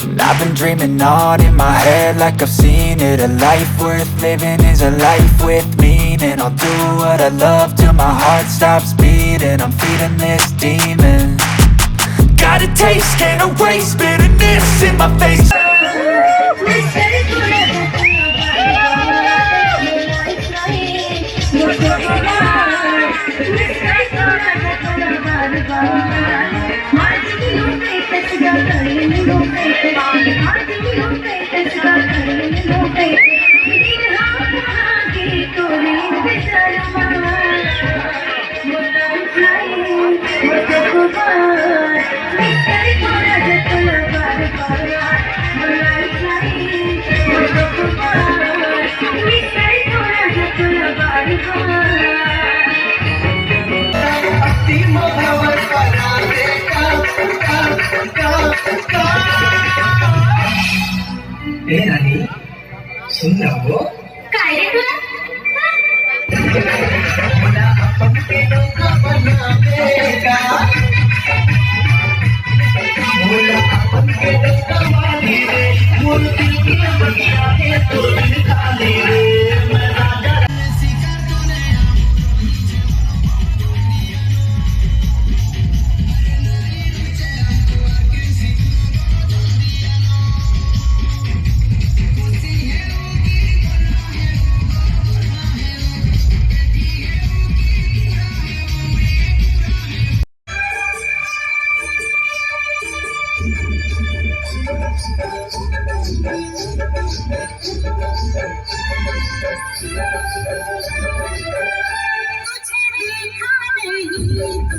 And I've been dreaming on in my head like I've seen it. A life worth living is a life with meaning. I'll do what I love till my heart stops beating. I'm feeding this demon. Got a taste, can't erase bitterness in my face.